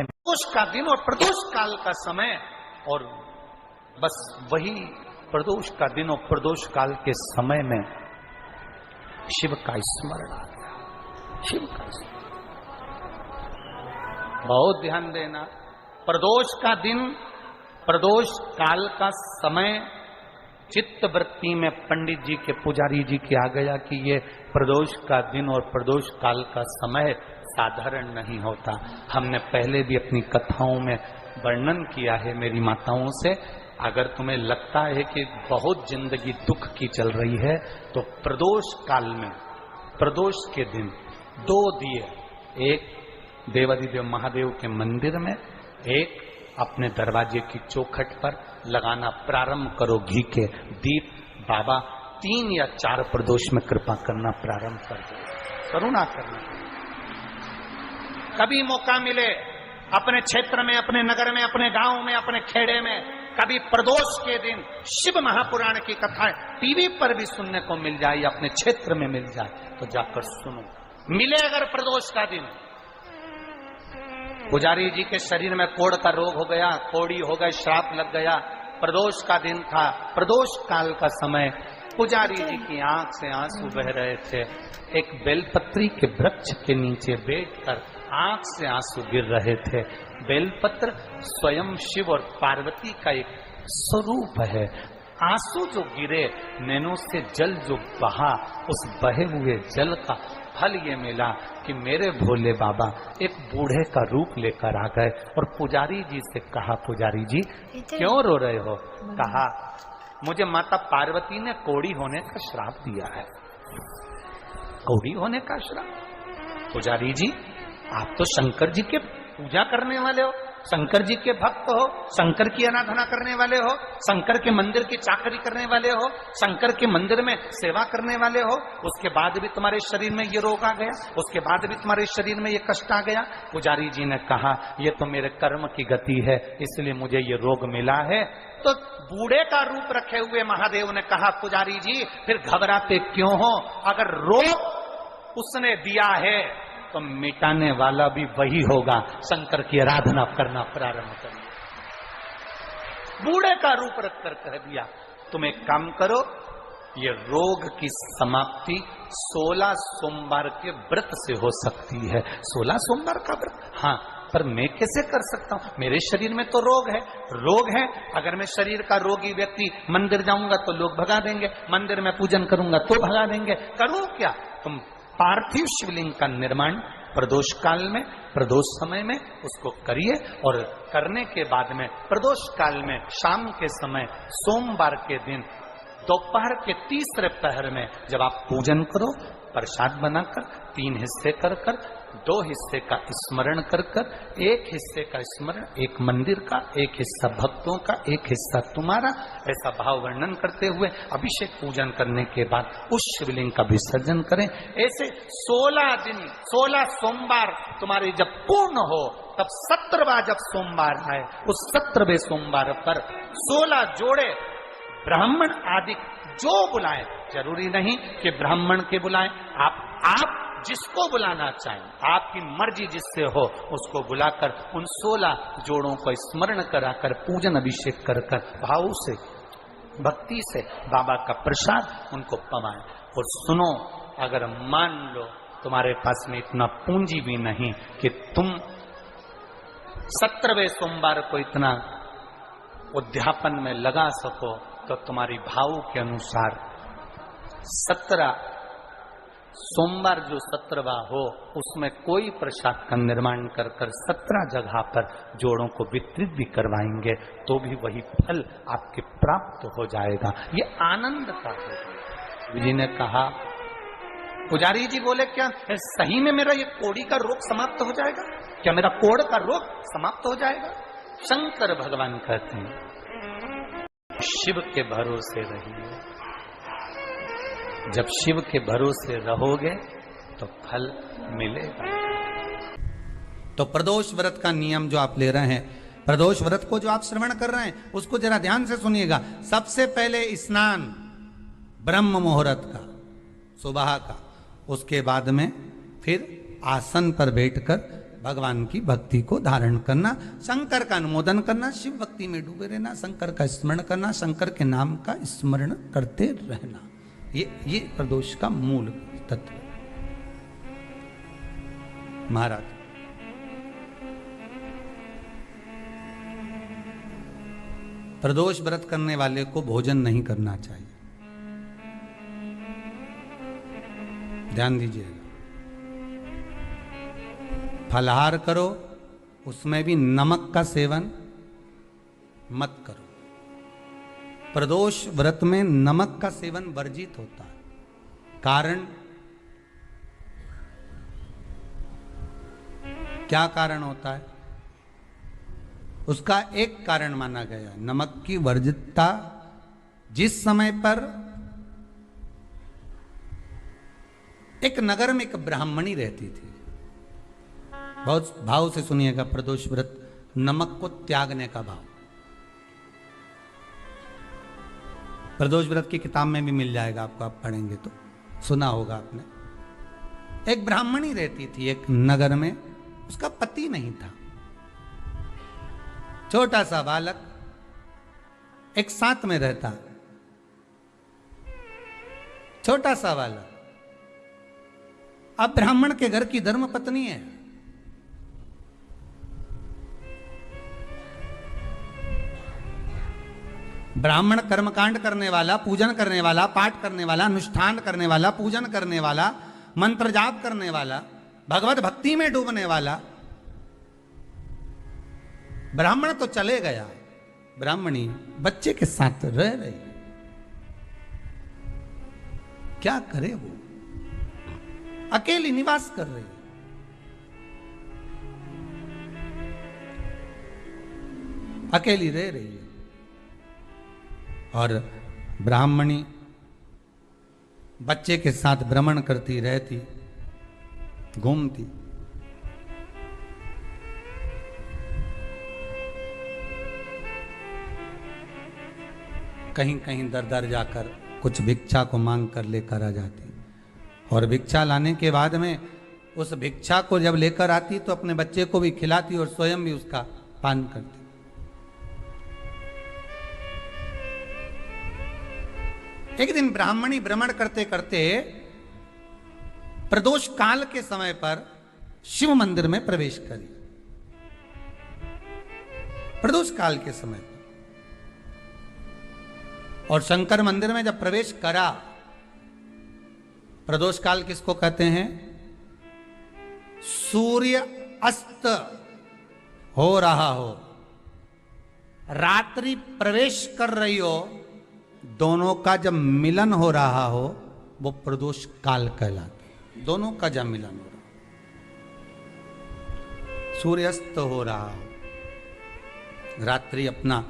प्रदोष का दिन और प्रदोष काल का समय, और बस वही प्रदोष का दिन और प्रदोष काल के समय में शिव का स्मरण आ गया। शिव का स्मरण, बहुत ध्यान देना। प्रदोष का दिन, प्रदोष काल का समय चित्त वृत्ति में पंडित जी के, पुजारी जी के आ गया कि ये प्रदोष का दिन और प्रदोष काल का समय साधारण नहीं होता। हमने पहले भी अपनी कथाओं में वर्णन किया है मेरी माताओं से। अगर तुम्हें लगता है कि बहुत जिंदगी दुख की चल रही है तो प्रदोष काल में, प्रदोष के दिन 2 दिए, एक देवाधिदेव महादेव के मंदिर में, एक अपने दरवाजे की चौखट पर लगाना प्रारंभ करो घी के दीप। बाबा 3 या 4 प्रदोष में कृपा करना प्रारंभ कर दो, करुणा करना। कभी मौका मिले अपने क्षेत्र में, अपने नगर में, अपने गांव में, अपने खेड़े में, कभी प्रदोष के दिन शिव महापुराण की कथाएं टीवी पर भी सुनने को मिल जाए या अपने क्षेत्र में मिल जाए तो जाकर सुनो। मिले अगर प्रदोष का दिन, पुजारी जी के शरीर में कोढ़ का रोग हो गया, कोड़ी हो गई, श्राप लग गया, प्रदोष का दिन था, प्रदोष काल का समय, पुजारी जी की आंख से आंसू बह रहे थे। एक बेलपत्री के वृक्ष के नीचे बैठकर आंख से आंसू गिर रहे थे। बेलपत्र स्वयं शिव और पार्वती का एक स्वरूप है। आंसू जो गिरे, नैनों से जल जो बहा, उस बहे हुए जल का फल ये मिला कि मेरे भोले बाबा एक बूढ़े का रूप लेकर आ गए और पुजारी जी से कहा, पुजारी जी क्यों रो रहे हो? कहा, मुझे माता पार्वती ने कोढ़ी होने का श्राप दिया है। कोढ़ी होने का श्राप? पुजारी जी आप तो शंकर जी के पूजा करने वाले हो, शंकर जी के भक्त हो, शंकर की आराधना करने वाले हो, शंकर के मंदिर की चाकरी करने वाले हो, शंकर के मंदिर में सेवा करने वाले हो, उसके बाद भी तुम्हारे शरीर में ये रोग आ गया, उसके बाद भी तुम्हारे शरीर में ये कष्ट आ गया। पुजारी जी ने कहा, ये तो मेरे कर्म की गति है, इसलिए मुझे ये रोग मिला है। तो बूढ़े का रूप रखे हुए महादेव ने कहा, पुजारी जी फिर घबराते क्यों हो? अगर रोग उसने दिया है तो मिटाने वाला भी वही होगा। शंकर की आराधना करना प्रारंभ करिए। बूढ़े का रूप रखकर कह दिया, तुम एक काम करो, ये रोग की समाप्ति 16 सोमवार के व्रत से हो सकती है। 16 सोमवार का व्रत? हाँ, पर मैं कैसे कर सकता हूं? मेरे शरीर में तो रोग है, रोग है। अगर मैं शरीर का रोगी व्यक्ति मंदिर जाऊंगा तो लोग भगा देंगे, मंदिर में पूजन करूंगा तो भगा देंगे, करूं क्या? तुम पार्थिव शिवलिंग का निर्माण प्रदोष काल में, प्रदोष समय में उसको करिए, और करने के बाद में प्रदोष काल में शाम के समय सोमवार के दिन दोपहर के तीसरे पहर में जब आप पूजन करो, प्रसाद बनाकर 3 हिस्से कर कर, 2 हिस्से का स्मरण कर कर, 1 हिस्से का स्मरण एक मंदिर का, 1 हिस्सा भक्तों का, 1 हिस्सा तुम्हारा, ऐसा भाव वर्णन करते हुए अभिषेक पूजन करने के बाद उस शिवलिंग का विसर्जन करें। ऐसे 16 दिन, 16 सोमवार तुम्हारे जब पूर्ण हो, तब 17वां जब सोमवार आए, उस 17वें सोमवार पर 16 जोड़े ब्राह्मण आदि जो बुलाएं, जरूरी नहीं कि ब्राह्मण के बुलाएं, आप जिसको बुलाना चाहें, आपकी मर्जी जिससे हो उसको बुलाकर उन 16 जोड़ों को स्मरण कराकर पूजन अभिषेक कर कर भाव से, भक्ति से बाबा का प्रसाद उनको पवाएं। और सुनो, अगर मान लो तुम्हारे पास में इतना पूंजी भी नहीं कि तुम 17वें सोमवार को इतना उद्यापन में लगा सको, तो तुम्हारी भाव के अनुसार 17 सोमवार जो 17वां हो, उसमें कोई प्रसाद का निर्माण कर कर 17 जगह पर जोड़ों को वितरित भी करवाएंगे तो भी वही फल आपके प्राप्त हो जाएगा। ये आनंद का है। जी ने कहा, पुजारी जी बोले, क्या सही में मेरा ये कोढ़ी का रोग समाप्त हो जाएगा? क्या मेरा कोढ़ का रोग समाप्त हो जाएगा? शंकर भगवान कहते हैं, शिव के भरोसे रहिए। जब शिव के भरोसे रहोगे तो फल मिलेगा। तो प्रदोष व्रत का नियम जो आप ले रहे हैं, प्रदोष व्रत को जो आप श्रवण कर रहे हैं, उसको जरा ध्यान से सुनिएगा। सबसे पहले स्नान ब्रह्म मुहूर्त का, सुबह का, उसके बाद में फिर आसन पर बैठकर भगवान की भक्ति को धारण करना, शंकर का अनुमोदन करना, शिव भक्ति में डूबे रहना, शंकर का स्मरण करना, शंकर के नाम का स्मरण करते रहना, ये प्रदोष का मूल तत्व। महाराज प्रदोष व्रत करने वाले को भोजन नहीं करना चाहिए, ध्यान दीजिएगा। फलाहार करो, उसमें भी नमक का सेवन मत करो। प्रदोष व्रत में नमक का सेवन वर्जित होता है। कारण क्या कारण होता है? उसका एक कारण माना गया, नमक की वर्जितता। जिस समय पर एक नगर में एक ब्राह्मणी रहती थी, बहुत भाव से सुनिएगा, प्रदोष व्रत नमक को त्यागने का भाव। प्रदोष व्रत की किताब में भी मिल जाएगा आपको, आप पढ़ेंगे तो सुना होगा आपने। एक ब्राह्मणी रहती थी एक नगर में, उसका पति नहीं था, छोटा सा बालक एक साथ में रहता, छोटा सा बालक। अब ब्राह्मण के घर की धर्म पत्नी है, ब्राह्मण कर्मकांड करने वाला, पूजन करने वाला, पाठ करने वाला, अनुष्ठान करने वाला, पूजन करने वाला, मंत्र जाप करने वाला, भगवत भक्ति में डूबने वाला। ब्राह्मण तो चले गया, ब्राह्मणी बच्चे के साथ रह रही, क्या करे वो? अकेली निवास कर रही, अकेली रह रही है। और ब्राह्मणी बच्चे के साथ भ्रमण करती रहती, घूमती। कहीं कहीं दर दर जाकर कुछ भिक्षा को मांग कर लेकर आ जाती, और भिक्षा लाने के बाद में उस भिक्षा को जब लेकर आती तो अपने बच्चे को भी खिलाती और स्वयं भी उसका पान करती। एक दिन ब्राह्मणी भ्रमण करते करते प्रदोष काल के समय पर शिव मंदिर में प्रवेश करी। प्रदोष काल के समय पर, और शंकर मंदिर में जब प्रवेश करा, प्रदोष काल किसको कहते हैं? सूर्य अस्त हो रहा हो, रात्रि प्रवेश कर रही हो, दोनों का जब मिलन हो रहा हो वो प्रदोष काल कहलाता। दोनों का जब मिलन हो रहा, सूर्यास्त हो रहा हो, रात्रि अपना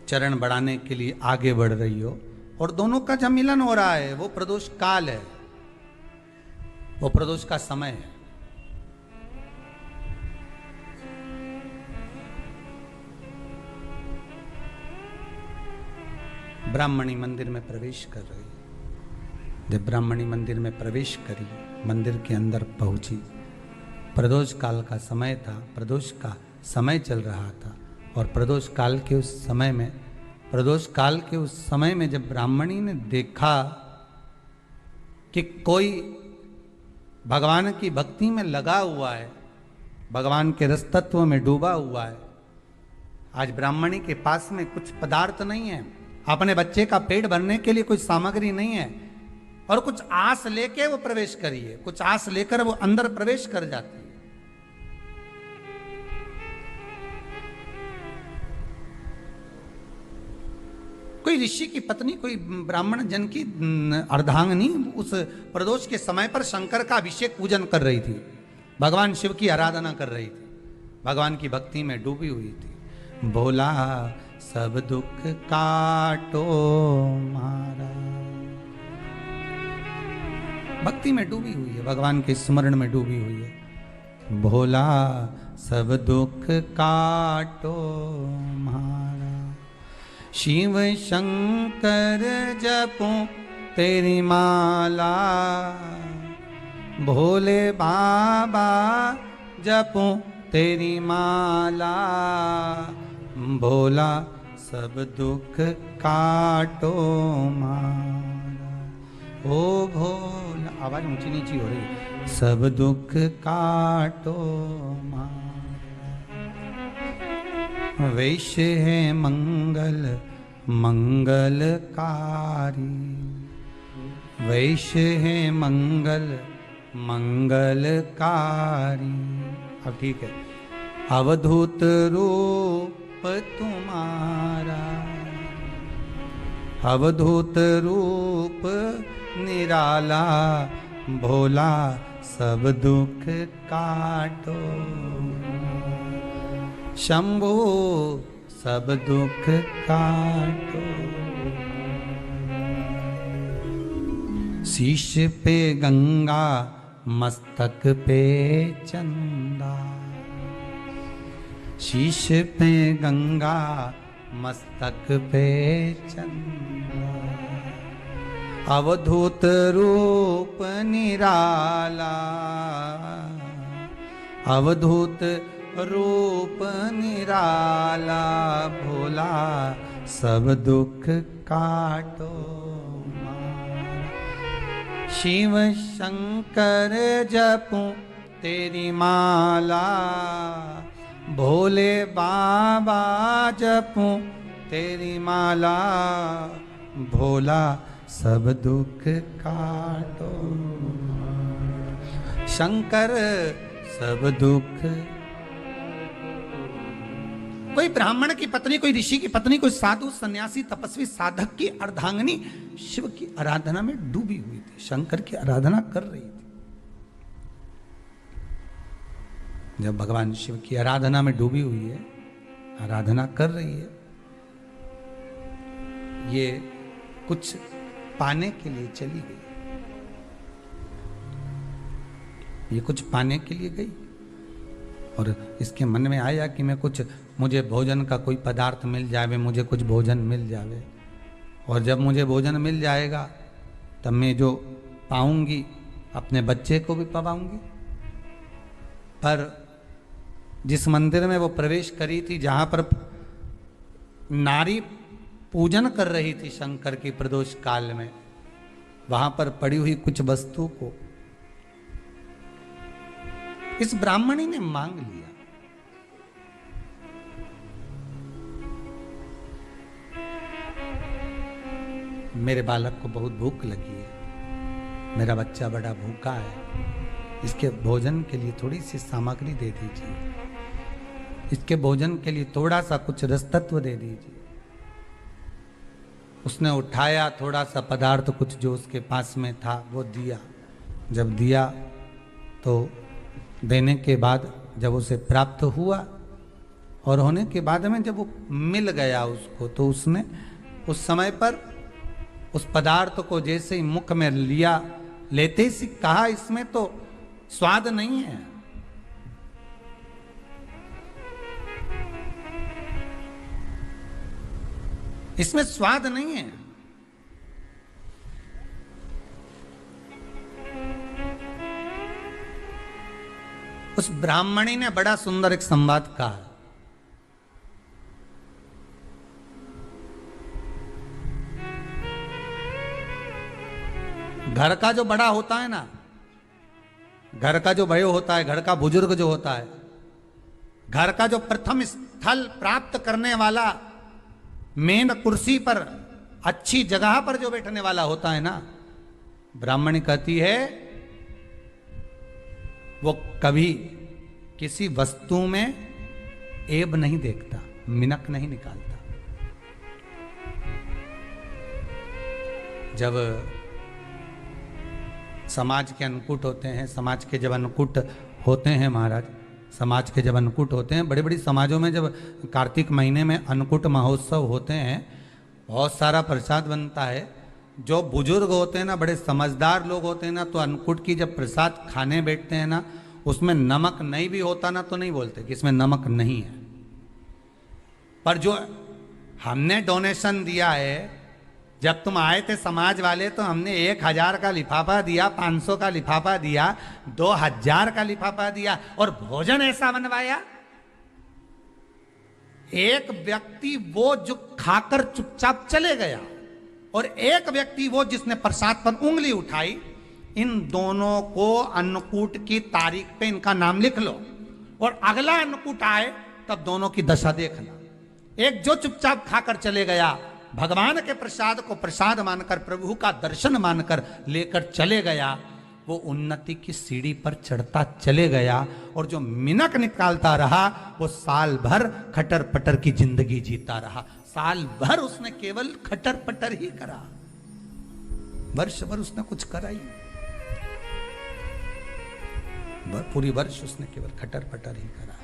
चरण बढ़ाने के लिए आगे बढ़ रही हो, और दोनों का जब मिलन हो रहा है, वो प्रदोष काल है, वो प्रदोष का समय है। ब्राह्मणी मंदिर में प्रवेश कर रही। जब ब्राह्मणी मंदिर में प्रवेश करी, मंदिर के अंदर पहुंची, प्रदोष काल का समय था, प्रदोष का समय चल रहा था। और प्रदोष काल के उस समय में, प्रदोष काल के उस समय में जब ब्राह्मणी ने देखा कि कोई भगवान की भक्ति में लगा हुआ है, भगवान के रस तत्व में डूबा हुआ है। आज ब्राह्मणी के पास में कुछ पदार्थ नहीं है, अपने बच्चे का पेट भरने के लिए कोई सामग्री नहीं है, और कुछ आस लेके वो प्रवेश करी है, कुछ आस लेकर वो अंदर प्रवेश कर जाती है। कोई ऋषि की पत्नी, कोई ब्राह्मण जन की अर्धांगिनी उस प्रदोष के समय पर शंकर का अभिषेक पूजन कर रही थी, भगवान शिव की आराधना कर रही थी, भगवान की भक्ति में डूबी हुई थी। भोला सब दुख काटो मारा, भक्ति में डूबी हुई है, भगवान के स्मरण में डूबी हुई है। भोला सब दुख काटो मारा, शिव शंकर जपो तेरी माला, भोले बाबा जपूं तेरी माला, भोला सब दुख काटो मारा। ओ भोला, आवाज ऊंची नीची हो रही। सब दुख काटो मारा। वैश्य है मंगल मंगलकारी, वैश्य है मंगल मंगलकारी। अब ठीक है। अवधूत रूप तुम्हारा, अवधूत रूप निराला, भोला सब दुख काटो। शंभु सब दुख काटो। शीश पे गंगा मस्तक पे चंदा, शीश पे गंगा मस्तक पे चंदा। अवधूत रूप निराला, अवधूत रूप निराला, भोला सब दुख काटो। शिव शंकर जपूं तेरी माला, भोले बाबा जपूं तेरी माला, भोला सब दुख काटो। शंकर सब दुख। कोई ब्राह्मण की पत्नी, कोई ऋषि की पत्नी, कोई साधु सन्यासी तपस्वी साधक की अर्धांगिनी शिव की आराधना में डूबी हुई थी, शंकर की आराधना कर रही थी। जब भगवान शिव की आराधना में डूबी हुई है, आराधना कर रही है, ये कुछ पाने के लिए चली गई, ये कुछ पाने के लिए गई और इसके मन में आया कि मैं कुछ, मुझे भोजन का कोई पदार्थ मिल जावे, मुझे कुछ भोजन मिल जावे, और जब मुझे भोजन मिल जाएगा तब मैं जो पाऊंगी अपने बच्चे को भी पाऊंगी। पर जिस मंदिर में वो प्रवेश करी थी, जहां पर नारी पूजन कर रही थी शंकर की प्रदोष काल में, वहां पर पड़ी हुई कुछ वस्तु को इस ब्राह्मणी ने मांग लिया। मेरे बालक को बहुत भूख लगी है, मेरा बच्चा बड़ा भूखा है, इसके भोजन के लिए थोड़ी सी सामग्री दे दीजिए, इसके भोजन के लिए थोड़ा सा कुछ रसतत्व दे दीजिए। उसने उठाया थोड़ा सा पदार्थ, कुछ जो उसके पास में था वो दिया। जब दिया तो देने के बाद जब उसे प्राप्त हुआ और होने के बाद में जब वो मिल गया उसको, तो उसने उस समय पर उस पदार्थ को जैसे ही मुख में लिया, लेते ही कहा इसमें तो स्वाद नहीं है। इसमें स्वाद नहीं है। उस ब्राह्मणी ने बड़ा सुंदर एक संवाद कहा। घर का जो बड़ा होता है ना, घर का जो भयो होता है, घर का बुजुर्ग जो होता है, घर का जो प्रथम स्थल प्राप्त करने वाला, मेन कुर्सी पर, अच्छी जगह पर जो बैठने वाला होता है ना, ब्राह्मणी कहती है वो कभी किसी वस्तु में ऐब नहीं देखता, मिनक नहीं निकालता। जब समाज के अन्नकूट होते हैं, समाज के जब अन्नकूट होते हैं महाराज, समाज के जब अन्नकूट होते हैं, बड़े बड़ी समाजों में जब कार्तिक महीने में अन्नकूट महोत्सव होते हैं, बहुत सारा प्रसाद बनता है। जो बुजुर्ग होते हैं ना, बड़े समझदार लोग होते हैं ना, तो अन्नकूट की जब प्रसाद खाने बैठते हैं ना, उसमें नमक नहीं भी होता ना, तो नहीं बोलते कि इसमें नमक नहीं है। पर जो हमने डोनेशन दिया है, जब तुम आए थे समाज वाले तो हमने 1000 का लिफाफा दिया, 500 का लिफाफा दिया, 2000 का लिफाफा दिया और भोजन ऐसा बनवाया। एक व्यक्ति वो जो खाकर चुपचाप चले गया और एक व्यक्ति वो जिसने प्रसाद पर उंगली उठाई। इन दोनों को अन्नकूट की तारीख पे इनका नाम लिख लो और अगला अन्नकूट आए तब दोनों की दशा देखना। एक जो चुपचाप खाकर चले गया, भगवान के प्रसाद को प्रसाद मानकर, प्रभु का दर्शन मानकर लेकर चले गया, वो उन्नति की सीढ़ी पर चढ़ता चले गया। और जो मिनक निकालता रहा वो साल भर खटर पटर की जिंदगी जीता रहा। साल भर उसने केवल खटर पटर ही करा, वर्ष भर उसने कुछ करा ही, पूरी वर्ष उसने केवल खटर पटर ही करा,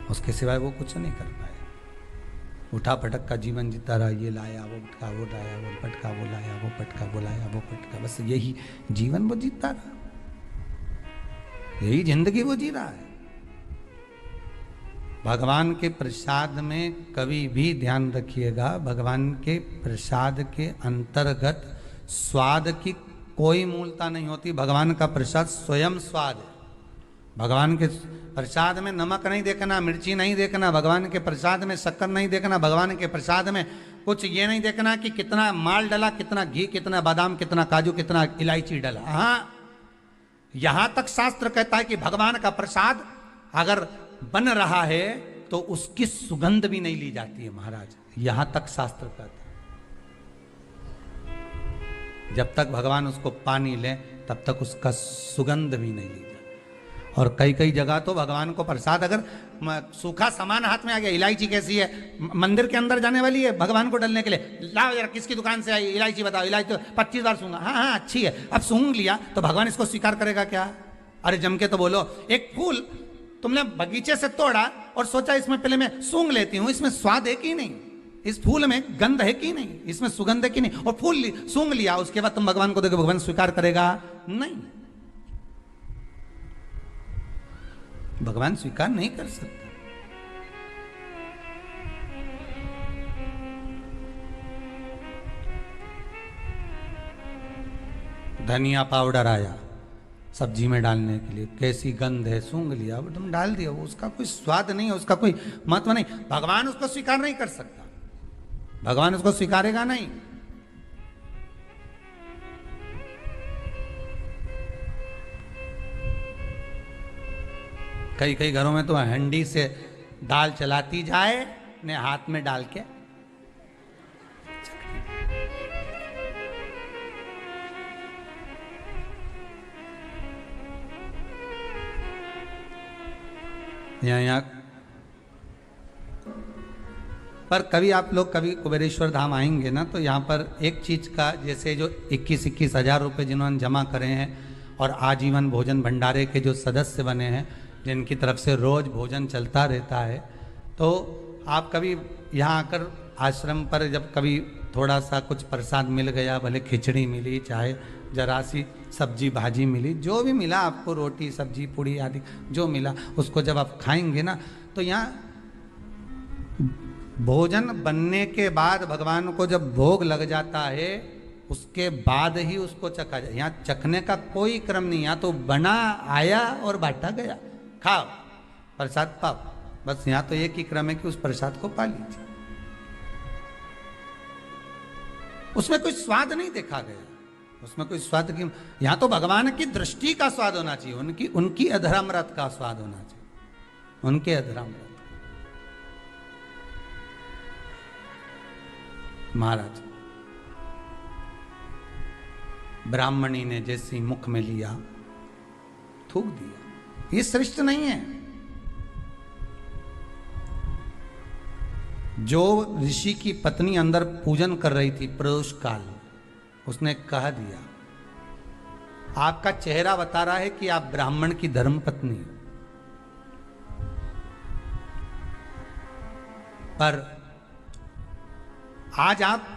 उसके सिवाय वो कुछ नहीं कर पाया। उठा पटक का जीवन जीता रहा, ये लाया वो पटका, वो लाया वो पटका, वो लाया वो पटका, वो लाया वो पटका, बस यही जीवन वो जीता रहा, यही जिंदगी वो जी रहा है। भगवान के प्रसाद में कभी भी ध्यान रखिएगा, भगवान के प्रसाद के अंतर्गत स्वाद की कोई मूलता नहीं होती। भगवान का प्रसाद स्वयं स्वाद है। भगवान के प्रसाद में नमक नहीं देखना, मिर्ची नहीं देखना, भगवान के प्रसाद में शक्कर नहीं देखना, भगवान के प्रसाद में कुछ ये नहीं देखना कि कितना माल डला, कितना घी, कितना बादाम, कितना काजू, कितना इलायची डला। हाँ, यहां तक शास्त्र कहता है कि भगवान का प्रसाद अगर बन रहा है तो उसकी सुगंध भी नहीं ली जाती है महाराज, यहां तक शास्त्र कहता है। जब तक भगवान उसको पानी ले तब तक उसका सुगंध भी नहीं ली जाती। और कई कई जगह तो भगवान को प्रसाद अगर सूखा सामान हाथ में आ गया, इलायची कैसी है, मंदिर के अंदर जाने वाली है भगवान को डलने के लिए, लाओ यार किसकी दुकान से आई इलायची बताओ, इलायची तो 25 बार सूंघा, हाँ हाँ अच्छी है, अब सूंघ लिया तो भगवान इसको स्वीकार करेगा क्या? अरे जम के तो बोलो। एक फूल तुमने बगीचे से तोड़ा और सोचा इसमें पहले मैं सूंघ लेती हूं, इसमें स्वाद है कि नहीं, इस फूल में गंध है कि नहीं, इसमें सुगंध है कि नहीं, और फूल सूंघ लिया, उसके बाद तुम भगवान को देखो, भगवान स्वीकार करेगा? नहीं, भगवान स्वीकार नहीं कर सकता। धनिया पाउडर आया सब्जी में डालने के लिए, कैसी गंध है, सूंघ लिया, वो तुम डाल दिया, वो उसका कोई स्वाद नहीं है, उसका कोई महत्व नहीं, भगवान उसको स्वीकार नहीं कर सकता, भगवान उसको स्वीकारेगा नहीं। कई कई घरों में तो हंडी से दाल चलाती जाए ने हाथ में डाल के, यहाँ पर कभी आप लोग कभी कुबेरेश्वर धाम आएंगे ना, तो यहाँ पर एक चीज का, जैसे जो 21-21 हजार रुपये जिन्होंने जमा करे हैं और आजीवन भोजन भंडारे के जो सदस्य बने हैं, जिनकी तरफ से रोज भोजन चलता रहता है, तो आप कभी यहाँ आकर आश्रम पर जब कभी थोड़ा सा कुछ प्रसाद मिल गया, भले खिचड़ी मिली, चाहे जरा सी सब्जी भाजी मिली, जो भी मिला आपको, रोटी सब्जी पूड़ी आदि जो मिला, उसको जब आप खाएंगे ना, तो यहाँ भोजन बनने के बाद भगवान को जब भोग लग जाता है उसके बाद ही उसको चखा जाए। यहाँ चखने का कोई क्रम नहीं, यहाँ तो बना आया और बांटा गया, खाओ प्रसाद पाओ, बस यहाँ तो एक ही क्रम है कि उस प्रसाद को पा लीजिए। उसमें कोई स्वाद नहीं देखा गया, उसमें कोई स्वाद की, यहाँ तो भगवान की दृष्टि का स्वाद होना चाहिए, उनकी अधरामृत का स्वाद होना चाहिए, उनके अधरामृत। महाराज ब्राह्मणी ने जैसी मुख में लिया थूक दिया, ये श्रेष्ठ नहीं है। जो ऋषि की पत्नी अंदर पूजन कर रही थी प्रदोष काल, उसने कह दिया, आपका चेहरा बता रहा है कि आप ब्राह्मण की धर्म पत्नी हो, पर आज आप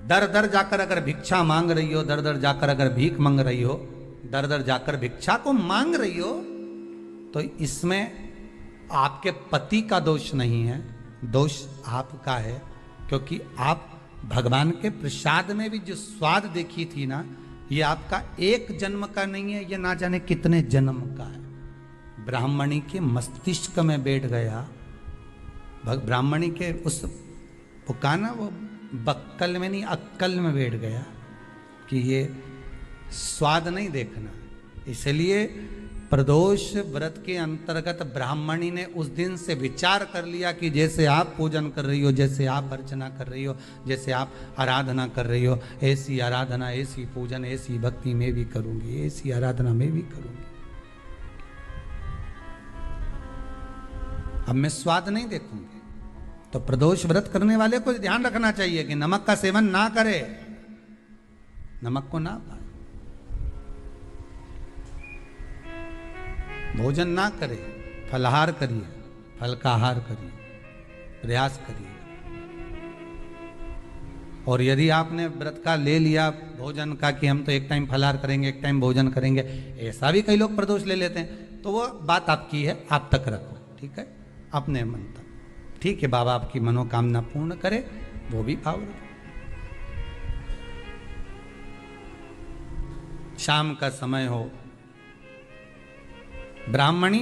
दर दर जाकर अगर भिक्षा मांग रही हो, दर दर जाकर अगर भीख मांग रही हो, दर दर जाकर भिक्षा को मांग रही हो, तो इसमें आपके पति का दोष नहीं है, दोष आपका है, क्योंकि आप भगवान के प्रसाद में भी जो स्वाद देखी थी ना, ये आपका एक जन्म का नहीं है, ये ना जाने कितने जन्म का है। ब्राह्मणी के मस्तिष्क में बैठ गया, ब्राह्मणी के उस वो कहा ना, वो बक्कल में नहीं अक्कल में बैठ गया कि ये स्वाद नहीं देखना। इसलिए प्रदोष व्रत के अंतर्गत ब्राह्मणी ने उस दिन से विचार कर लिया कि जैसे आप पूजन कर रही हो, जैसे आप अर्चना कर रही हो, जैसे आप आराधना कर रही हो, ऐसी आराधना, ऐसी पूजन, ऐसी भक्ति मैं भी करूंगी, ऐसी आराधना मैं भी करूंगी। अब मैं स्वाद नहीं देखूंगी। तो प्रदोष व्रत करने वाले को ध्यान रखना चाहिए कि नमक का सेवन ना करे, नमक को ना पाए, भोजन ना करे, फलाहार करिए, फल का आहार करिए, प्रयास करिए। और यदि आपने व्रत का ले लिया भोजन का कि हम तो एक टाइम फलाहार करेंगे, एक टाइम भोजन करेंगे, ऐसा भी कई लोग प्रदोष ले लेते हैं, तो वो बात आपकी है, आप तक रखो, ठीक है, अपने मन तक। ठीक है, बाबा आपकी मनोकामना पूर्ण करे, वो भी भाव रखो। शाम का समय हो, ब्राह्मणी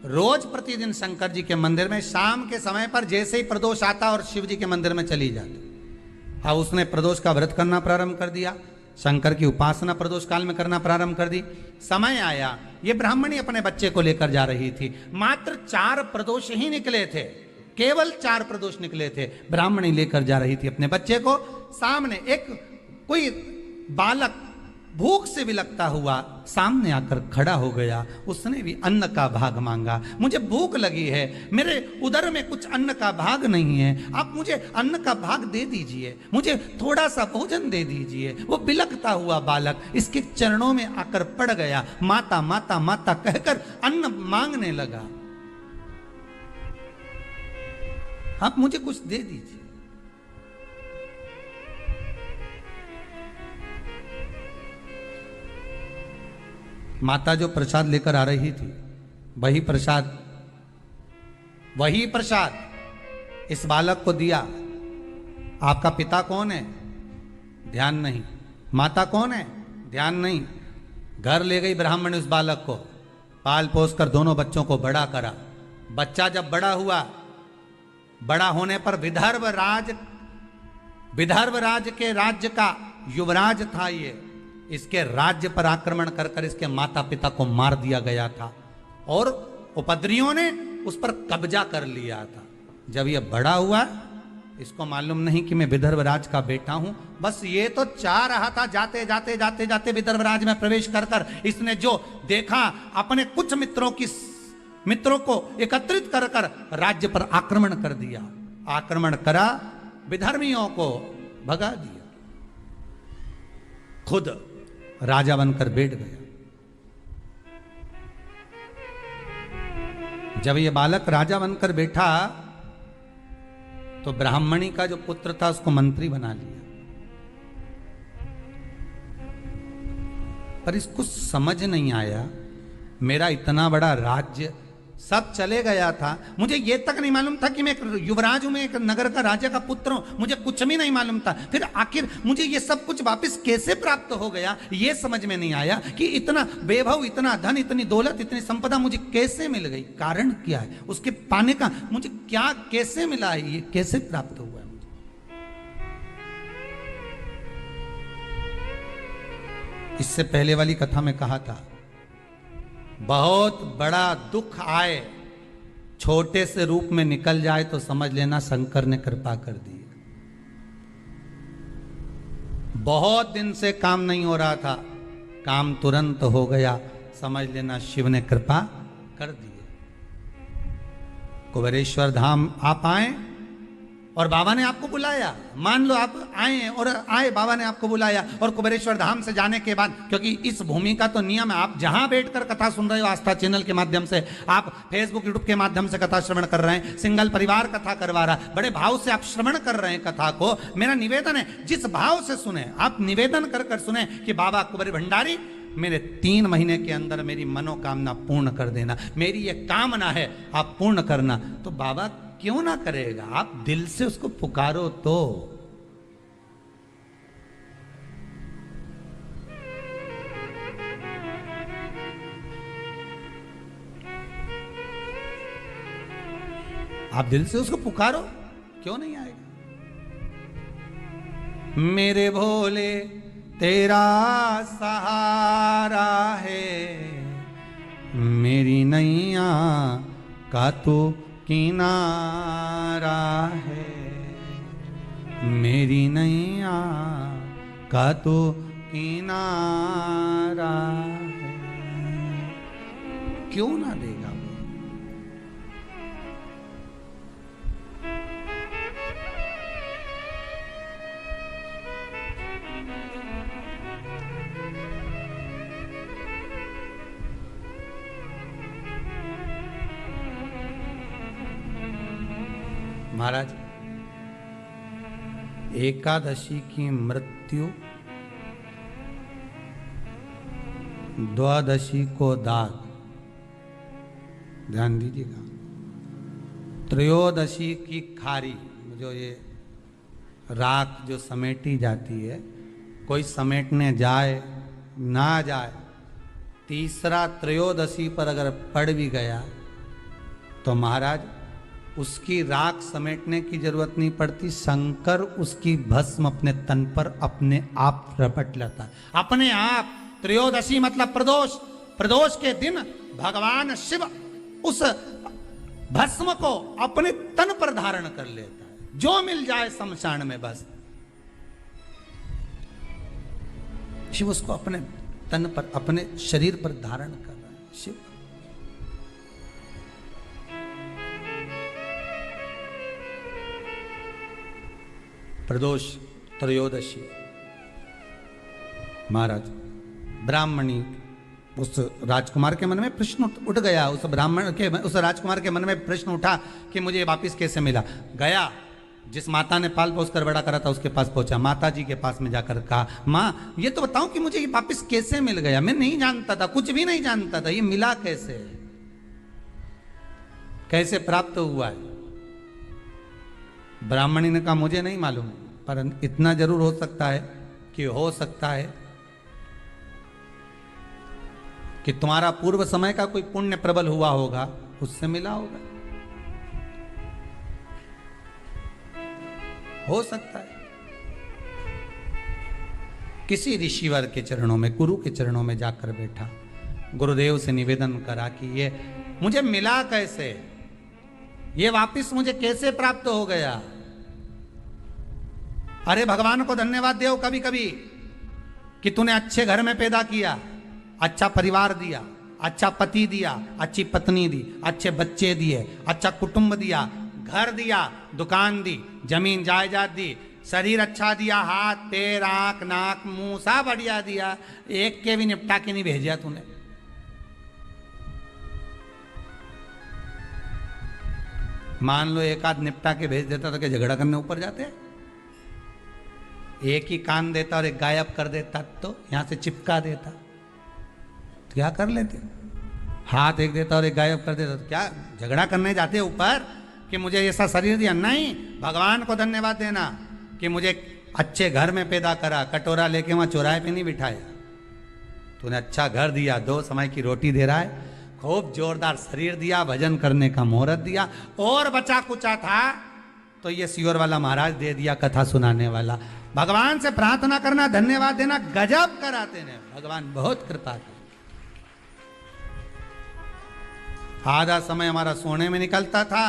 रोज प्रतिदिन शंकर जी के मंदिर में शाम के समय पर जैसे ही प्रदोष आता और शिव जी के मंदिर में चली जाती। अब उसने प्रदोष का व्रत करना प्रारंभ कर दिया, शंकर की उपासना प्रदोष काल में करना प्रारंभ कर दी। समय आया, ये ब्राह्मणी अपने बच्चे को लेकर जा रही थी। मात्र 4 प्रदोष ही निकले थे, केवल 4 प्रदोष निकले थे। ब्राह्मणी लेकर जा रही थी अपने बच्चे को। सामने एक कोई बालक भूख से विलकता हुआ सामने आकर खड़ा हो गया। उसने भी अन्न का भाग मांगा। मुझे भूख लगी है, मेरे उदर में कुछ अन्न का भाग नहीं है, आप मुझे अन्न का भाग दे दीजिए, मुझे थोड़ा सा भोजन दे दीजिए। वो बिलकता हुआ बालक इसके चरणों में आकर पड़ गया, माता माता माता कहकर अन्न मांगने लगा। आप मुझे कुछ दे दीजिए। माता जो प्रसाद लेकर आ रही थी, वही प्रसाद इस बालक को दिया। आपका पिता कौन है? ध्यान नहीं। माता कौन है? ध्यान नहीं। घर ले गई ब्राह्मण उस बालक को, पाल पोस कर दोनों बच्चों को बड़ा करा। बच्चा जब बड़ा हुआ, बड़ा होने पर विदर्भ राज के राज्य का युवराज था ये। इसके राज्य पर आक्रमण कर कर इसके माता पिता को मार दिया गया था और उपद्रवियों ने उस पर कब्जा कर लिया था। जब ये बड़ा हुआ, इसको मालूम नहीं कि मैं विदर्भ राज का बेटा हूं, बस ये तो चाह रहा था जाते जाते जाते जाते विदर्भ राज में प्रवेश कर कर इसने जो देखा, अपने कुछ मित्रों को एकत्रित कर कर राज्य पर आक्रमण कर दिया। आक्रमण करा, विधर्मियों को भगा दिया, खुद राजा बनकर बैठ गया। जब ये बालक राजा बनकर बैठा तो ब्राह्मणी का जो पुत्र था उसको मंत्री बना लिया। पर इसको समझ नहीं आया, मेरा इतना बड़ा राज्य सब चले गया था, मुझे ये तक नहीं मालूम था कि मैं एक युवराज हूं, मैं एक नगर का राजा का पुत्र हूं, मुझे कुछ भी नहीं मालूम था। फिर आखिर मुझे ये सब कुछ वापस कैसे प्राप्त हो गया, ये समझ में नहीं आया कि इतना वैभव, इतना धन, इतनी दौलत, इतनी संपदा मुझे कैसे मिल गई, कारण क्या है उसके पाने का, मुझे क्या कैसे मिला है, ये कैसे प्राप्त हुआ है मुझे। इससे पहले वाली कथा में कहा था, बहुत बड़ा दुख आए, छोटे से रूप में निकल जाए तो समझ लेना शंकर ने कृपा कर दी। बहुत दिन से काम नहीं हो रहा था, काम तुरंत हो गया, समझ लेना शिव ने कृपा कर दी। कुबेरेश्वर धाम आप आए और बाबा ने आपको बुलाया, मान लो आप आए और बाबा ने आपको बुलाया, और कुबेरेश्वर धाम से जाने के बाद, क्योंकि इस भूमि का तो नियम है, आप जहां बैठकर कथा सुन रहे हो, आस्था चैनल के माध्यम से, आप फेसबुक यूट्यूब के माध्यम से कथा श्रवण कर रहे हैं, सिंगल परिवार कथा करवा रहा, बड़े भाव से आप श्रवण कर रहे हैं कथा को। मेरा निवेदन है, जिस भाव से सुने, आप निवेदन कर कर सुने कि बाबा कुबेर भंडारी, मेरे 3 महीने के अंदर मेरी मनोकामना पूर्ण कर देना, मेरी ये कामना है, आप पूर्ण करना। तो बाबा क्यों ना करेगा? आप दिल से उसको पुकारो तो। आप दिल से उसको पुकारो, क्यों नहीं आएगा? मेरे भोले तेरा सहारा है, मेरी नैया का तो किनारा है, मेरी नैया का तो किनारा है। क्यों ना देगा वो? महाराज, एकादशी की मृत्यु, द्वादशी को दाग, ध्यान दीजिएगा, त्रयोदशी की खारी, जो ये राख जो समेटी जाती है, कोई समेटने जाए ना जाए, तीसरा त्रयोदशी पर अगर पड़ भी गया तो महाराज उसकी राख समेटने की जरूरत नहीं पड़ती, शंकर उसकी भस्म अपने तन पर अपने आप रपट लेता है, अपने आप। त्रयोदशी मतलब प्रदोष, प्रदोष के दिन भगवान शिव उस भस्म को अपने तन पर धारण कर लेता है, जो मिल जाए शमशान में बस शिव उसको अपने तन पर, अपने शरीर पर धारण कर रहा है शिव। प्रदोष त्रयोदशी, महाराज ब्राह्मणी, उस राजकुमार के मन में प्रश्न उठ गया, उस ब्राह्मण के, उस राजकुमार के मन में प्रश्न उठा कि मुझे वापस कैसे मिला। गया, जिस माता ने पाल पोस कर बड़ा करा था उसके पास पहुंचा, माता जी के पास में जाकर कहा, माँ ये तो बताओ कि मुझे ये वापस कैसे मिल गया? मैं नहीं जानता था, कुछ भी नहीं जानता था, ये मिला कैसे, कैसे प्राप्त हुआ है? ब्राह्मणी ने कहा मुझे नहीं मालूम, पर इतना जरूर हो सकता है कि हो सकता है कि तुम्हारा पूर्व समय का कोई पुण्य प्रबल हुआ होगा, उससे मिला होगा, हो सकता है। किसी ऋषिवर के चरणों में, गुरु के चरणों में जाकर बैठा, गुरुदेव से निवेदन करा कि ये मुझे मिला कैसे, ये वापस मुझे कैसे प्राप्त हो गया? अरे भगवान को धन्यवाद दो कभी कभी कि तूने अच्छे घर में पैदा किया, अच्छा परिवार दिया, अच्छा पति दिया, अच्छी पत्नी दी, अच्छे बच्चे दिए, अच्छा कुटुंब दिया, घर दिया, दुकान दी, जमीन जायदाद दी, शरीर अच्छा दिया, हाथ पैर आंख नाक मुंह सब बढ़िया दिया, एक के भी निपटा के नहीं भेजा तूने। मान लो एक आध निपटा के भेज देता तो क्या झगड़ा करने ऊपर जाते? एक ही कान देता और एक गायब कर देता तो यहां से चिपका देता तो क्या कर लेते? हाथ एक देता और एक गायब कर देता तो क्या झगड़ा करने जाते ऊपर कि मुझे ऐसा शरीर दिया? नहीं, भगवान को धन्यवाद देना कि मुझे अच्छे घर में पैदा करा, कटोरा लेके वहां चौराहे पे नहीं बिठाया, तूने अच्छा घर दिया, 2 समय की रोटी दे रहा है, खूब जोरदार शरीर दिया, भजन करने का मुहूर्त दिया, और बचा कुचा था तो ये सियोर वाला महाराज दे दिया, कथा सुनाने वाला। भगवान से प्रार्थना करना, धन्यवाद देना, गजब कराते हैं भगवान, बहुत कृपा कर। आधा समय हमारा सोने में निकलता था,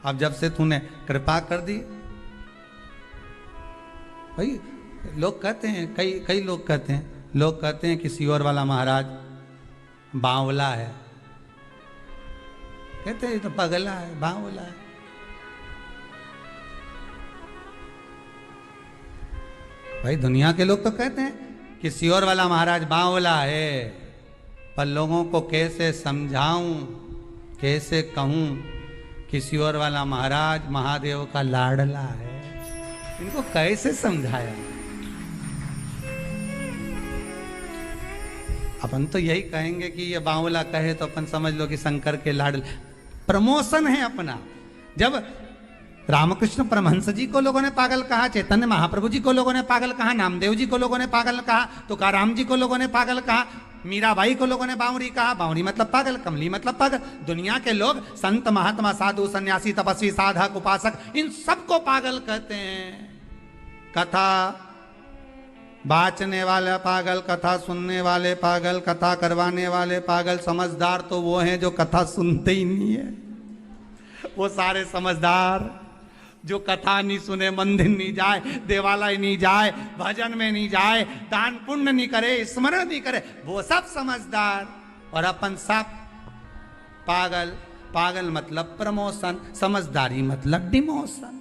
अब जब से तूने कृपा कर दी, भाई लोग कहते हैं, कई लोग कहते हैं कि सियोर वाला महाराज बावला है, कहते हैं तो पगला है, बावला है। भाई दुनिया के लोग तो कहते हैं कि सियोर वाला महाराज बावला है, पर लोगों को कैसे समझाऊं, कैसे कहूं कि सियोर वाला महाराज महादेव का लाडला है, इनको कैसे समझाया? अपन तो यही कहेंगे कि ये बावला कहे तो अपन समझ लो कि शंकर के लाडले, प्रमोशन है अपना। जब रामकृष्ण परमहंस जी को लोगों ने पागल कहा, चैतन्य महाप्रभु जी को लोगों ने पागल कहा, नामदेव जी को लोगों ने पागल कहा, तुकाराम जी को लोगों ने पागल कहा, मीराबाई को लोगों ने बावरी कहा, बावरी मतलब पागल, कमली मतलब पागल। दुनिया के लोग संत महात्मा साधु सन्यासी तपस्वी साधक उपासक इन सबको पागल कहते हैं। कथा बाचने वाले पागल, कथा सुनने वाले पागल, कथा करवाने वाले पागल। समझदार तो वो हैं जो कथा सुनते ही नहीं है, वो सारे समझदार जो कथा नहीं सुने, मंदिर नहीं जाए, देवालय नहीं जाए, भजन में नहीं जाए, दान पुण्य नहीं करे, स्मरण नहीं करे, वो सब समझदार। और अपन सब पागल। पागल मतलब प्रमोशन, समझदारी मतलब डिमोशन।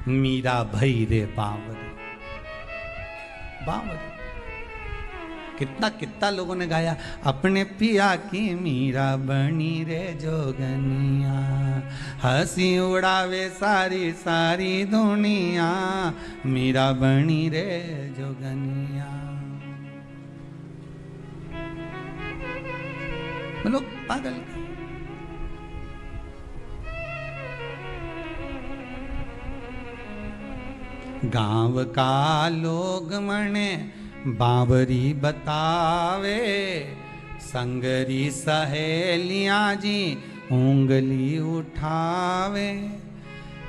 मीरा भई रे बावरी, बावरी। कितना कितना लोगों ने गाया, अपने पिया की मीरा बनी रे जोगनिया, हंसी उड़ावे सारी सारी दुनिया, मीरा बनी रे जोगनिया। लोग पागल। गांव का लोग मने बावरी बतावे, संगरी सहेलियां जी उंगली उठावे,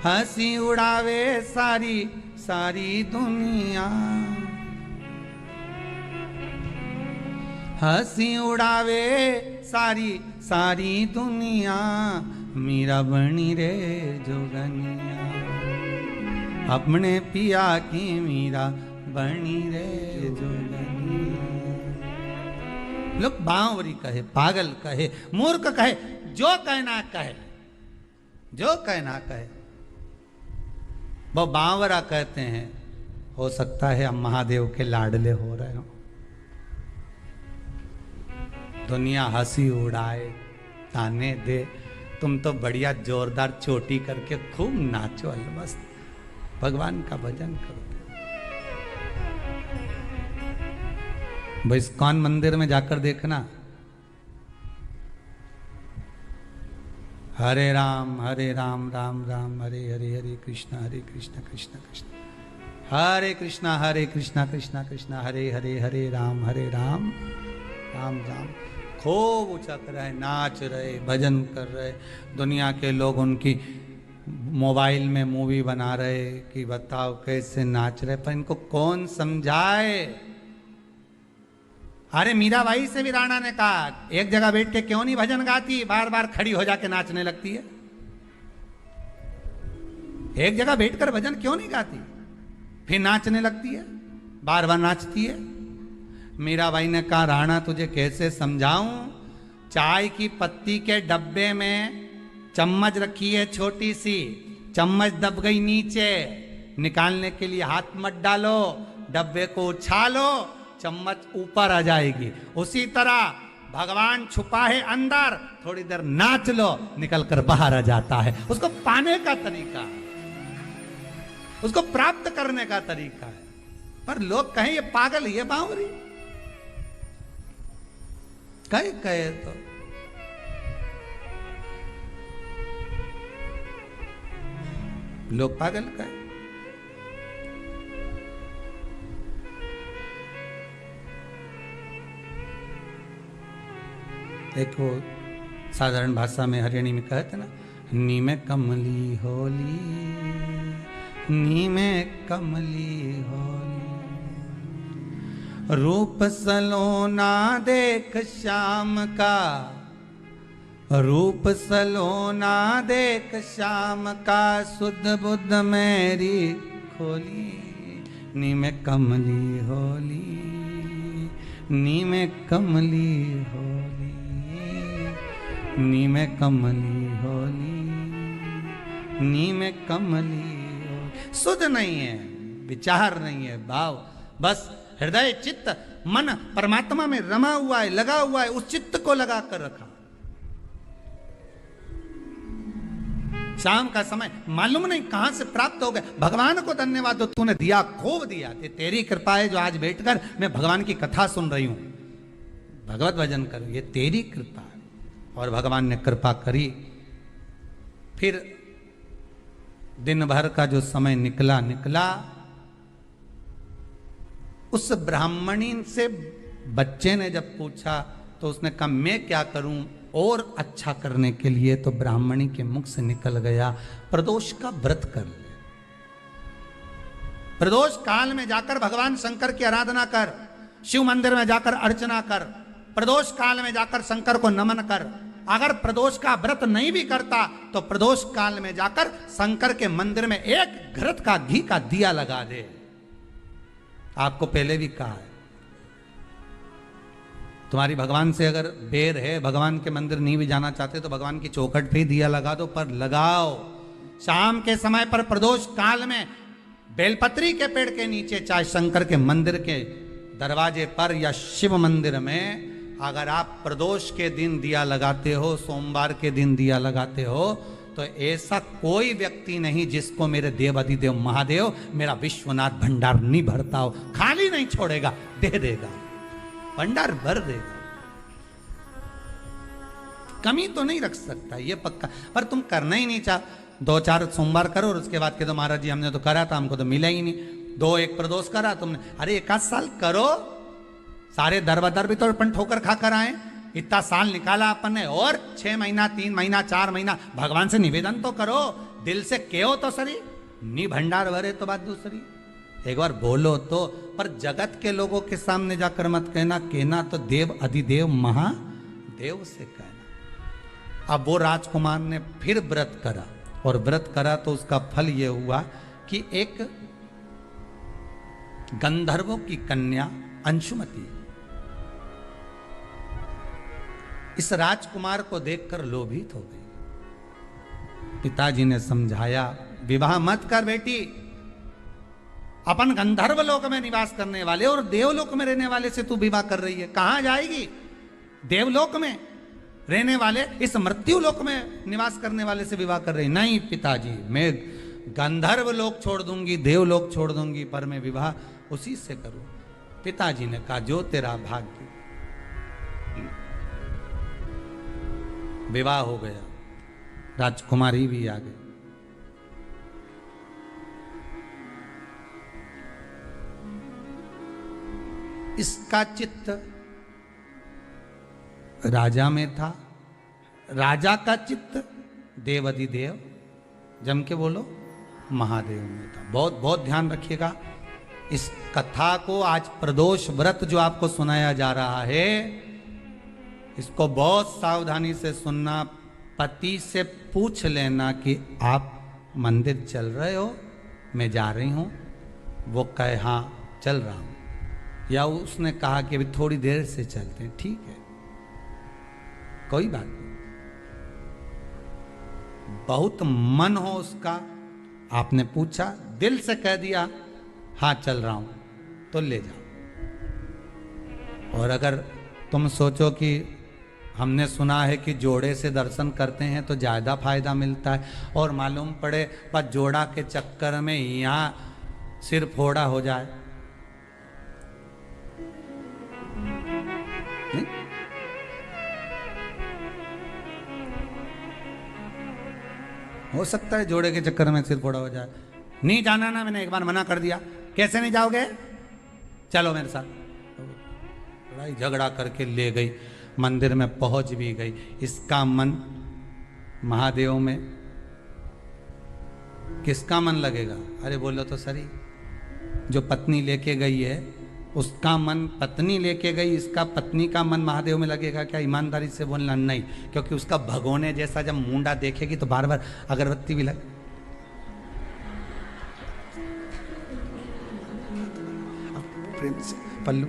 हंसी उड़ावे सारी सारी दुनिया, हंसी उड़ावे सारी सारी दुनिया, मीरा बनी रे जोगनिया, अपने पिया की मीरा बनी रे जोगनिया। लोग बावरी कहे, पागल कहे, मूर्ख कहे, जो कहना कहे, जो कहना कहे, वो बावरा कहते हैं। हो सकता है हम महादेव के लाडले हो रहे हो। दुनिया हंसी उड़ाए, ताने दे, तुम तो बढ़िया जोरदार चोटी करके खूब नाचो, अलमस्त भगवान का भजन करो। भाई इस्कॉन मंदिर में जाकर देखना, हरे राम राम राम हरे हरे, हरे कृष्ण कृष्ण कृष्ण हरे कृष्णा कृष्णा कृष्णा हरे हरे, हरे राम राम राम। खूब उछक रहे, नाच रहे, भजन कर रहे। दुनिया के लोग उनकी मोबाइल में मूवी बना रहे कि बताओ कैसे नाच रहे, पर इनको कौन समझाए। अरे मीराबाई से भी राणा ने कहा, एक जगह बैठ के क्यों नहीं भजन गाती, बार बार खड़ी हो जाके नाचने लगती है। एक जगह बैठकर भजन क्यों नहीं गाती, फिर नाचने लगती है, बार बार नाचती है। मीराबाई ने कहा, राणा तुझे कैसे समझाऊं, चाय की पत्ती के डब्बे में चम्मच रखी है छोटी सी, चम्मच दब गई नीचे, निकालने के लिए हाथ मत डालो, डब्बे को उछालो, चम्मच ऊपर आ जाएगी। उसी तरह भगवान छुपा है अंदर, थोड़ी देर नाच लो, निकल कर बाहर आ जाता है। उसको पाने का तरीका है, उसको प्राप्त करने का तरीका है। पर लोग कहें ये पागल, ये बावरी, कहे तो लोग पागल कहे। देखो साधारण भाषा में हरियाणी में कहते ना, नी में कमली होली, नी में कमली होली, रूप सलोना देख श्याम का, रूप सलोना देख श्याम का, सुध बुध मेरी खोली, नी में कमली होली, नी में कमली होली, नी में कमली होली, नी में कमली होली। सुध नहीं है, विचार नहीं है, भाव, बस हृदय चित्त मन परमात्मा में रमा हुआ है, लगा हुआ है, उस चित्त को लगा कर रखा। शाम का समय मालूम नहीं कहां से प्राप्त हो गया। भगवान को धन्यवाद दो, तूने दिया, खूब दिया, तेरी कृपा है जो आज बैठकर मैं भगवान की कथा सुन रही हूं, भगवत भजन करूं, ये तेरी कृपा है। और भगवान ने कृपा करी। फिर दिन भर का जो समय निकला, उस ब्राह्मणी से बच्चे ने जब पूछा तो उसने कहा मैं क्या करूं और अच्छा करने के लिए, तो ब्राह्मणी के मुख से निकल गया प्रदोष का व्रत कर ले। प्रदोष काल में जाकर भगवान शंकर की आराधना कर, शिव मंदिर में जाकर अर्चना कर, प्रदोष काल में जाकर शंकर को नमन कर। अगर प्रदोष का व्रत नहीं भी करता तो प्रदोष काल में जाकर शंकर के मंदिर में एक घृत का घी का दिया लगा दे। आपको पहले भी कहा है, तुम्हारी भगवान से अगर बैर है, भगवान के मंदिर नहीं भी जाना चाहते तो भगवान की चौखट पे ही दिया लगा दो, पर लगाओ। शाम के समय पर प्रदोष काल में बेलपत्री के पेड़ के नीचे, चाहे शंकर के मंदिर के दरवाजे पर या शिव मंदिर में, अगर आप प्रदोष के दिन दिया लगाते हो, सोमवार के दिन दिया लगाते हो, तो ऐसा कोई व्यक्ति नहीं जिसको मेरे देव अधिदेव महादेव मेरा विश्वनाथ भंडार नहीं भरता हो। खाली नहीं छोड़ेगा, दे देगा, भंडार भर देगा। कमी तो नहीं रख सकता, ये पक्का। पर तुम करना ही नहीं चाह, 2-4 सोमवार करो और उसके बाद के तो महाराज जी हमने तो करा था, हमको तो मिला ही नहीं। 2-1 प्रदोष करा तुमने, अरे 1 साल करो, सारे दर भी तो अपन ठोकर खा कर आए। इतना साल निकाला अपन ने, और 6 महीना 3 महीना 4 महीना भगवान से निवेदन तो करो, दिल से कहो तो सही। नी भंडार भरे तो बात दूसरी, एक बार बोलो तो। पर जगत के लोगों के सामने जाकर मत कहना, कहना तो देव अधिदेव महादेव से कहना। अब वो राजकुमार ने फिर व्रत करा, और व्रत करा तो उसका फल ये हुआ कि एक गंधर्वों की कन्या अंशुमति इस राजकुमार को देखकर लोभित हो गई। पिताजी ने समझाया, विवाह मत कर बेटी, अपन गंधर्व लोक में निवास करने वाले और देवलोक में रहने वाले से तू विवाह कर रही है, कहां जाएगी? देवलोक में रहने वाले इस मृत्यु लोक में निवास करने वाले से विवाह कर रही। नहीं पिताजी, मैं गंधर्व लोक छोड़ दूंगी, देवलोक छोड़ दूंगी, पर मैं विवाह उसी से करूं। पिताजी ने कहा, जो तेरा भाग्य। विवाह हो गया, राजकुमारी भी आ गई। इसका चित्त राजा में था, राजा का चित्त देवाधिदेव, जम के बोलो, महादेव में था। बहुत बहुत ध्यान रखिएगा इस कथा को। आज प्रदोष व्रत जो आपको सुनाया जा रहा है, इसको बहुत सावधानी से सुनना। पति से पूछ लेना कि आप मंदिर चल रहे हो, मैं जा रही हूं। वो कहे हाँ चल रहा हूं, या उसने कहा कि अभी थोड़ी देर से चलते हैं, ठीक है, कोई बात नहीं। बहुत मन हो उसका, आपने पूछा, दिल से कह दिया हाँ चल रहा हूं, तो ले जाओ। और अगर तुम सोचो कि हमने सुना है कि जोड़े से दर्शन करते हैं तो ज़्यादा फायदा मिलता है, और मालूम पड़े बस जोड़ा के चक्कर में यहाँ सिर फोड़ा हो जाए, नहीं? हो सकता है जोड़े के चक्कर में सिर फोड़ा हो जाए। नहीं जाना ना, मैंने एक बार मना कर दिया। कैसे नहीं जाओगे, चलो मेरे साथ। लड़ाई झगड़ा करके ले गई, मंदिर में पहुंच भी गई। इसका मन महादेव में, किसका मन लगेगा? अरे बोलो तो सही, जो पत्नी लेके गई है उसका मन पत्नी लेके गई, इसका पत्नी का मन महादेव में लगेगा क्या? ईमानदारी से बोलना नहीं, क्योंकि उसका भगोने जैसा जब मुंडा देखेगी तो बार बार अगरबत्ती भी लगे। प्रेम से पल्लू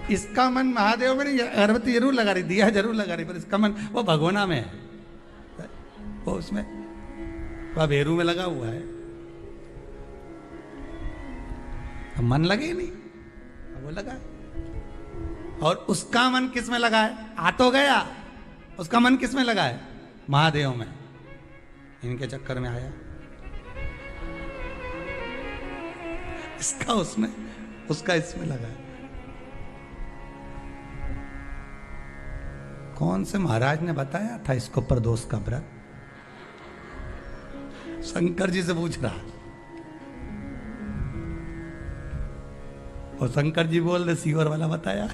इसका मन महादेव में नहीं, अगरबत्ती जरूर लगा रही, दिया जरूर लगा रही, पर इसका मन वो भगोना में है, वो उसमें वह भेरू में लगा हुआ है। मन लगे नहीं, वो लगा है। और उसका मन किस में लगा है? आ तो गया, उसका मन किस में लगा है? महादेव में। इनके चक्कर में आया। इसका उसमें, उसका इसमें लगा है। कौन से महाराज ने बताया था इसको प्रदोष का व्रत? शंकर जी से पूछ रहा, और शंकर जी बोल रहे सीवर वाला बताया।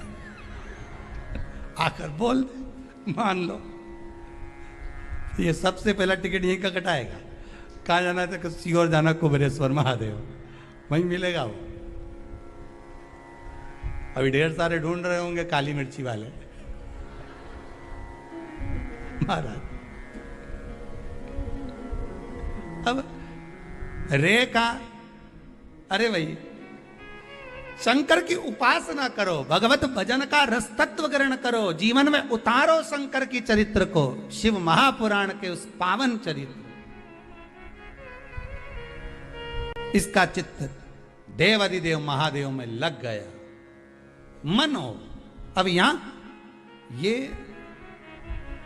आकर बोल दे, मान लो। ये सबसे पहला टिकट यहीं का कटाएगा। कहाँ जाना था? सीवर जाना, कुबेरेश्वर महादेव, वहीं मिलेगा वो। अभी ढेर सारे ढूंढ रहे होंगे काली मिर्ची वाले महाराज। अब रे का, अरे भाई शंकर की उपासना करो, भगवत भजन का रस तत्व ग्रहण करो, जीवन में उतारो शंकर की चरित्र को, शिव महापुराण के उस पावन चरित्र। इसका चित्त देवादिदेव महादेव में लग गया, मन हो। अब यहां ये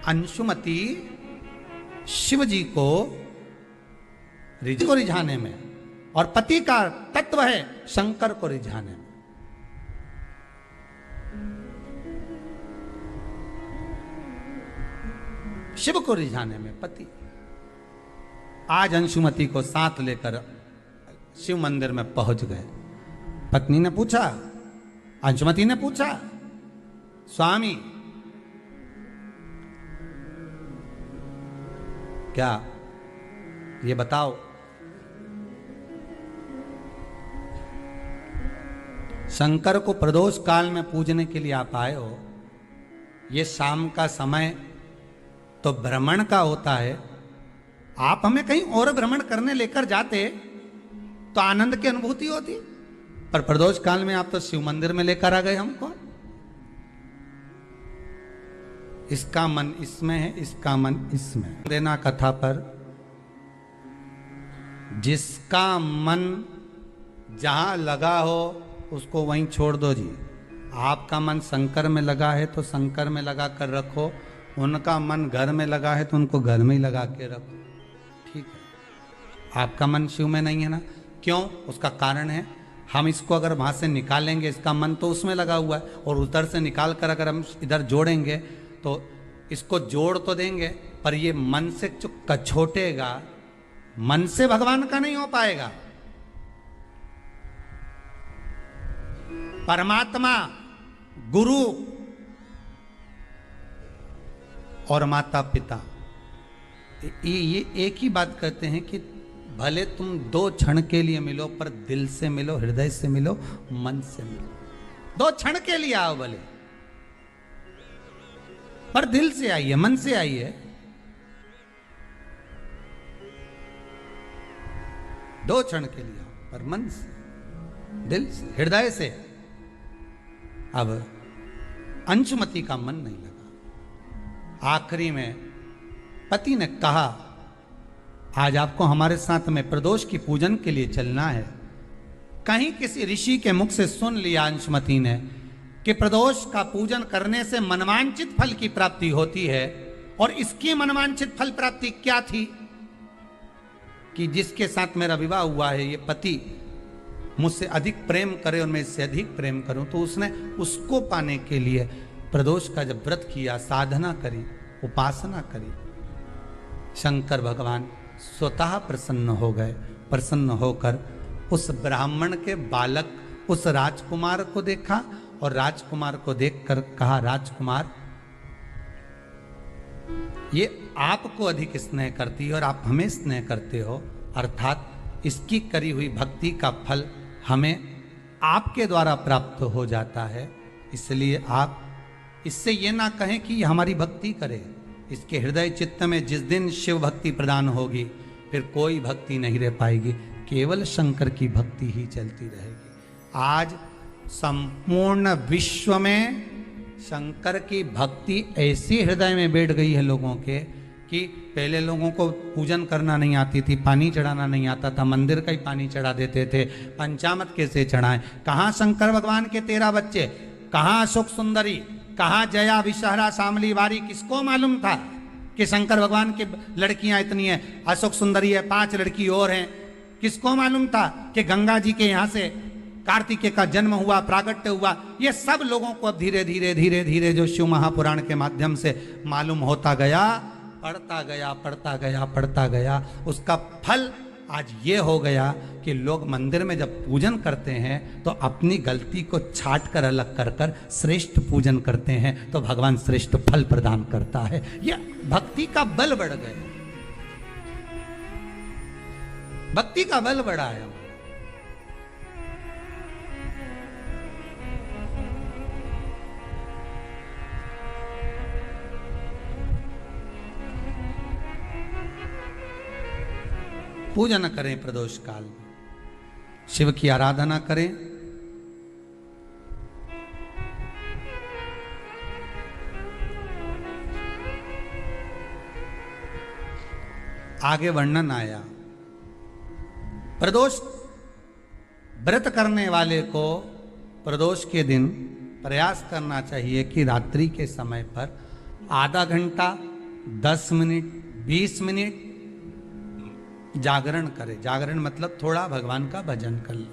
अंशुमति शिव जी को रिझाने में, और पति का तत्व है शंकर को रिझाने में। शिव को रिझाने में पति। आज अंशुमति को साथ लेकर शिव मंदिर में पहुंच गए। पत्नी ने पूछा, अंशुमति ने पूछा, स्वामी क्या ये बताओ, शंकर को प्रदोष काल में पूजने के लिए आप आए हो, ये शाम का समय तो भ्रमण का होता है, आप हमें कहीं और भ्रमण करने लेकर जाते तो आनंद की अनुभूति होती, पर प्रदोष काल में आप तो शिव मंदिर में लेकर आ गए हमको। इसका मन इसमें है, इसका मन इसमें। देना कथा पर, जिसका मन जहां लगा हो उसको वहीं छोड़ दो जी। आपका मन शंकर में लगा है तो शंकर में लगा कर रखो, उनका मन घर में लगा है तो उनको घर में ही लगा के रखो, ठीक है। आपका मन शिव में नहीं है ना, क्यों? उसका कारण है, हम इसको अगर वहां से निकालेंगे, इसका मन तो उसमें लगा हुआ है, और उधर से निकाल कर अगर हम इधर जोड़ेंगे तो इसको जोड़ तो देंगे, पर ये मन से जो कछोटेगा, मन से भगवान का नहीं हो पाएगा। परमात्मा, गुरु और माता पिता ये एक ही बात कहते हैं कि भले तुम 2 क्षण के लिए मिलो, पर दिल से मिलो, हृदय से मिलो, मन से मिलो। 2 क्षण के लिए आओ भले, पर दिल से आइए, मन से आइए। 2 क्षण के लिए आओ, पर मन से, दिल से, हृदय से। अब अंशुमति का मन नहीं लगा। आखिरी में पति ने कहा, आज आपको हमारे साथ में प्रदोष की पूजन के लिए चलना है। कहीं किसी ऋषि के मुख से सुन लिया अंशुमति ने कि प्रदोष का पूजन करने से मनवांछित फल की प्राप्ति होती है, और इसकी मनवांछित फल प्राप्ति क्या थी कि जिसके साथ मेरा विवाह हुआ है, ये पति मुझसे अधिक प्रेम करे और मैं इससे अधिक प्रेम करूं, तो उसने उसको पाने के लिए प्रदोष का जब व्रत किया, साधना करी, उपासना करी, शंकर भगवान स्वतः प्रसन्न हो गए। प्रसन्न होकर उस ब्राह्मण के बालक, उस राजकुमार को देखा, और राजकुमार को देखकर कहा, राजकुमार ये आपको अधिक स्नेह करती है और आप हमें स्नेह करते हो, अर्थात इसकी करी हुई भक्ति का फल हमें आपके द्वारा प्राप्त हो जाता है, इसलिए आप इससे ये ना कहें कि हमारी भक्ति करे। इसके हृदय चित्त में जिस दिन शिव भक्ति प्रदान होगी, फिर कोई भक्ति नहीं रह पाएगी, केवल शंकर की भक्ति ही चलती रहेगी। आज संपूर्ण विश्व में शंकर की भक्ति ऐसी हृदय में बैठ गई है लोगों के कि पहले लोगों को पूजन करना नहीं आती थी, पानी चढ़ाना नहीं आता था, मंदिर का ही पानी चढ़ा देते थे, पंचामृत कैसे चढ़ाएं। कहाँ शंकर भगवान के 13 बच्चे, कहाँ अशोक सुंदरी, कहाँ जया विषहरा शामली वारी, किसको मालूम था कि शंकर भगवान की लड़कियां इतनी हैं, अशोक सुंदरी है, 5 लड़की और हैं। किसको मालूम था कि गंगा जी के यहाँ से कार्तिकेय का जन्म हुआ, प्रागट्य हुआ, ये सब लोगों को अब धीरे धीरे धीरे धीरे जो शिव महापुराण के माध्यम से मालूम होता गया, पढ़ता गया पढ़ता गया पढ़ता गया, उसका फल आज ये हो गया कि लोग मंदिर में जब पूजन करते हैं तो अपनी गलती को छाट कर अलग कर कर श्रेष्ठ पूजन करते हैं, तो भगवान श्रेष्ठ फल प्रदान करता है। यह भक्ति का बल बढ़ गया, भक्ति का बल बढ़ा है। पूजन करें प्रदोष काल में, शिव की आराधना करें, आगे वर्णन आया। प्रदोष व्रत करने वाले को प्रदोष के दिन प्रयास करना चाहिए कि रात्रि के समय पर आधा घंटा, 10 मिनट, 20 मिनट जागरण करे। जागरण मतलब थोड़ा भगवान का भजन कर ले।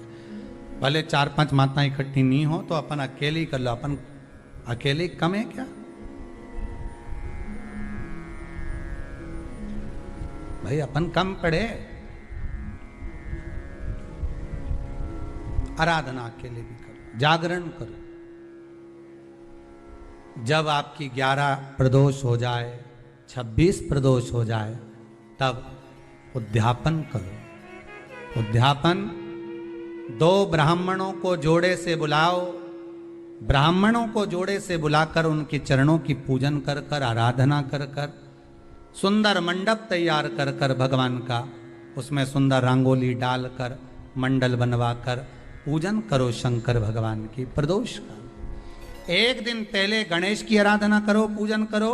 भले 4-5 माताएं इकट्ठी नहीं हो तो अपन अकेले ही कर लो। अपन अकेले कम है क्या भाई? अपन कम पड़े? आराधना अकेले भी करो, जागरण करो। जब आपकी 11 प्रदोष हो जाए, 26 प्रदोष हो जाए, तब उद्यापन करो। उद्यापन 2 ब्राह्मणों को जोड़े से बुलाओ, ब्राह्मणों को जोड़े से बुलाकर उनके चरणों की पूजन कर कर, आराधना कर कर, सुंदर मंडप तैयार कर कर भगवान का, उसमें सुंदर रंगोली डालकर, मंडल बनवाकर पूजन करो शंकर भगवान की प्रदोष का। एक दिन पहले गणेश की आराधना करो, पूजन करो,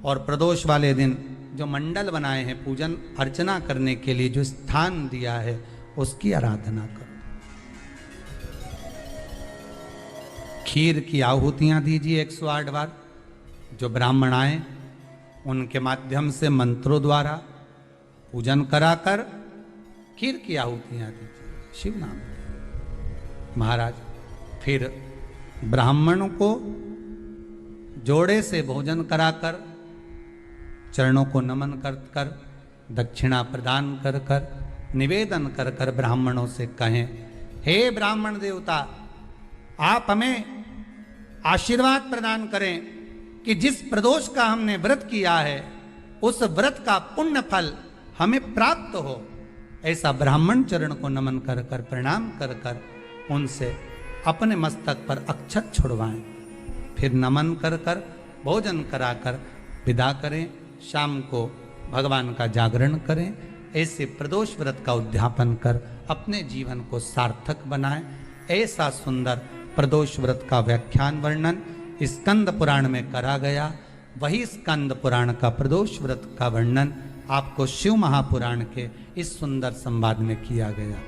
और प्रदोष वाले दिन जो मंडल बनाए हैं पूजन अर्चना करने के लिए, जो स्थान दिया है, उसकी आराधना करो। खीर की आहुतियां दीजिए 108 बार। जो ब्राह्मण आए उनके माध्यम से मंत्रों द्वारा पूजन कराकर खीर की आहुतियां दीजिए शिव नाम महाराज। फिर ब्राह्मणों को जोड़े से भोजन कराकर, चरणों को नमन कर कर, दक्षिणा प्रदान कर कर, निवेदन कर कर ब्राह्मणों से कहें, हे ब्राह्मण देवता, आप हमें आशीर्वाद प्रदान करें कि जिस प्रदोष का हमने व्रत किया है उस व्रत का पुण्य फल हमें प्राप्त हो। ऐसा ब्राह्मण चरण को नमन कर कर, प्रणाम कर कर उनसे अपने मस्तक पर अक्षत छुड़वाएं। फिर नमन कर कर, भोजन कराकर विदा करें। शाम को भगवान का जागरण करें। ऐसे प्रदोष व्रत का उद्यापन कर अपने जीवन को सार्थक बनाएं। ऐसा सुंदर प्रदोष व्रत का व्याख्यान वर्णन स्कंद पुराण में करा गया। वही स्कंद पुराण का प्रदोष व्रत का वर्णन आपको शिव महापुराण के इस सुंदर संवाद में किया गया।